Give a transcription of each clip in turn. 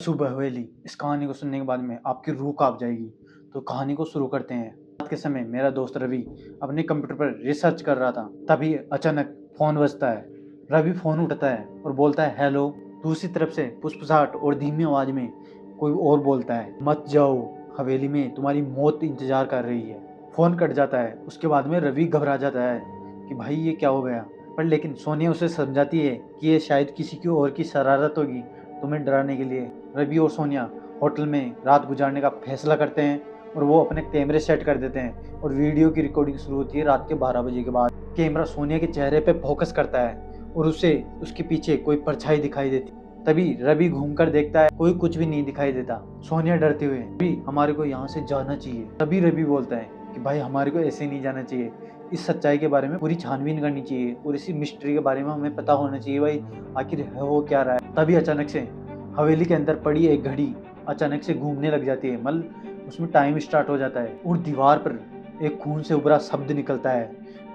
सुबह हवेली इस कहानी को सुनने के बाद में आपकी रूह कांप जाएगी। तो कहानी को शुरू करते हैं। रात के समय मेरा दोस्त रवि अपने कंप्यूटर पर रिसर्च कर रहा था। तभी अचानक फोन बजता है। रवि फोन उठाता है और बोलता है हेलो। दूसरी तरफ से फुसफुसाहट और धीमी आवाज में कोई और बोलता है मत जाओ, हवेली में तुम्हारी मौत इंतजार कर रही है। फोन कट जाता है। उसके बाद में रवि घबरा जाता है कि भाई ये क्या हो गया। पर लेकिन सोनिया उसे समझाती है कि ये शायद किसी की और की शरारत होगी तुम्हें डराने के लिए। रवि और सोनिया होटल में रात गुजारने का फैसला करते हैं और वो अपने कैमरे सेट कर देते हैं और वीडियो की रिकॉर्डिंग शुरू होती है रात के 12 बजे के बाद। कैमरा सोनिया के चेहरे पे फोकस करता है और उसे उसके पीछे कोई परछाई दिखाई देती। तभी रवि घूमकर देखता है, कोई कुछ भी नहीं दिखाई देता। सोनिया डरते हुए रवि हमारे को यहाँ से जाना चाहिए। तभी रवि बोलता है कि भाई हमारे को ऐसे नहीं जाना चाहिए, इस सच्चाई के बारे में पूरी छानबीन करनी चाहिए और इसी मिस्ट्री के बारे में हमें पता होना चाहिए भाई आखिर है वो क्या रहा है। तभी अचानक से हवेली के अंदर पड़ी एक घड़ी अचानक से घूमने लग जाती है। मतलब उसमें टाइम स्टार्ट हो जाता है और दीवार पर एक खून से उभरा शब्द निकलता है,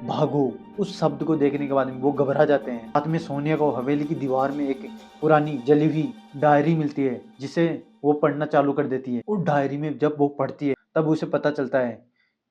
भागो। उस शब्द को देखने के बाद वो घबरा जाते हैं। रात में सोनिया को हवेली की दीवार में एक पुरानी जली हुई डायरी मिलती है जिसे वो पढ़ना चालू कर देती है। उस डायरी में जब वो पढ़ती है तब उसे पता चलता है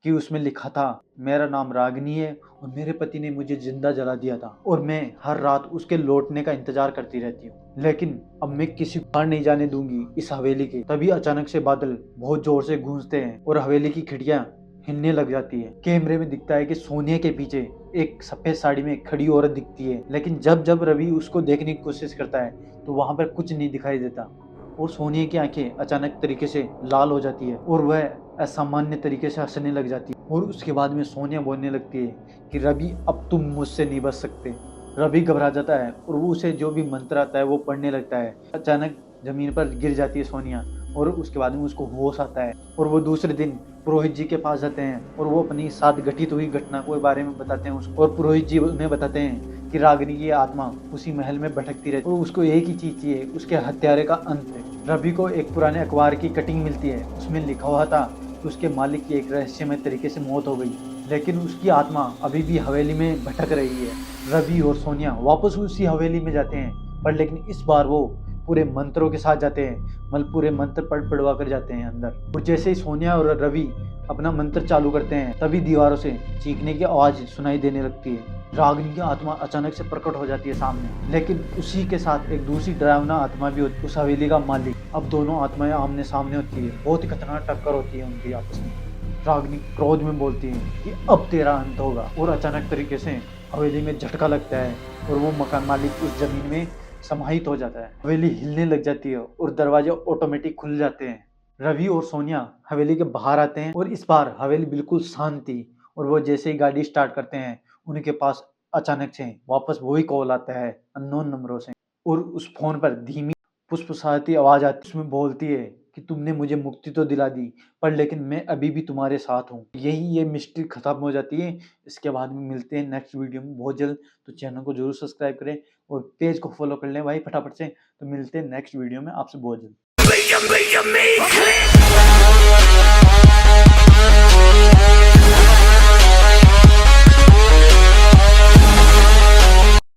कि उसमें लिखा था मेरा नाम रागिनी है और मेरे पति ने मुझे जिंदा जला दिया था और मैं हर रात उसके लौटने का इंतजार करती रहती हूँ, लेकिन अब मैं किसी को बाहर नहीं जाने दूंगी इस हवेली के। तभी अचानक से बादल बहुत जोर से गूंजते हैं और हवेली की खिड़कियां हिलने लग जाती है। कैमरे में दिखता है कि सोनिया के पीछे एक सफेद साड़ी में खड़ी औरत दिखती है, लेकिन जब जब रवि उसको देखने की कोशिश करता है तो वहां पर कुछ नहीं दिखाई देता और सोनिया की आंखें अचानक तरीके से लाल हो जाती है और वह असामान्य तरीके से हंसने लग जाती है। और उसके बाद में सोनिया बोलने लगती है कि रवि अब तुम मुझसे नहीं बच सकते। रवि घबरा जाता है और वो उसे जो भी मंत्र आता है वो पढ़ने लगता है। अचानक जमीन पर गिर जाती है सोनिया और उसके बाद में उसको होश आता है और वो दूसरे दिन पुरोहित जी के पास जाते हैं और वो अपनी साथ घटित हुई घटना के बारे में बताते हैं उसको। और पुरोहित जी उन्हें बताते हैं कि रागिनी की आत्मा उसी महल में भटकती रहती है और उसको एक ही चीज चाहिए, उसके हत्यारे का अंत है। रवि को एक पुराने अखबार की कटिंग मिलती है, उसमें लिखा हुआ था कि उसके मालिक की एक रहस्यमय तरीके से मौत हो गई, लेकिन उसकी आत्मा अभी भी हवेली में भटक रही है। रवि और सोनिया वापस उसी हवेली में जाते हैं, पर लेकिन इस बार वो पूरे मंत्रों के साथ जाते हैं। मतलब पूरे मंत्र पढ़वा कर जाते हैं अंदर। और जैसे ही सोनिया और रवि अपना मंत्र चालू करते हैं तभी दीवारों से चीखने की आवाज सुनाई देने लगती है। रागिनी की आत्मा अचानक से प्रकट हो जाती है सामने, लेकिन उसी के साथ एक दूसरी डरावना आत्मा भी होती है, उस हवेली का मालिक। अब दोनों आत्माएं आमने सामने होती है, बहुत ही खतरनाक टक्कर होती है उनकी आपस में। रागिनी क्रोध में बोलती है कि अब तेरा अंत होगा और अचानक तरीके से हवेली में झटका लगता है और वो मकान मालिक उस जमीन में समाहित हो जाता है। हवेली हिलने लग जाती है और दरवाजे ऑटोमेटिक खुल जाते हैं। रवि और सोनिया हवेली के बाहर आते हैं और इस बार हवेली बिल्कुल शांत थी और वो जैसे ही गाड़ी स्टार्ट करते हैं उनके पास अचानक से वापस वही कॉल आता है अननोन नंबरों से और उस फोन पर धीमी फुसफुसाती आवाज आती है। उसमें बोलती है कि तुमने मुझे मुक्ति तो दिला दी, पर लेकिन मैं अभी भी तुम्हारे साथ हूँ। यही ये मिस्ट्री खत्म हो जाती है। इसके बाद में मिलते हैं नेक्स्ट वीडियो में बहुत जल्द। तो चैनल को जरूर सब्सक्राइब करें और पेज को फॉलो कर लें भाई फटाफट से। तो मिलते हैं नेक्स्ट वीडियो में आपसे बहुत जल्द।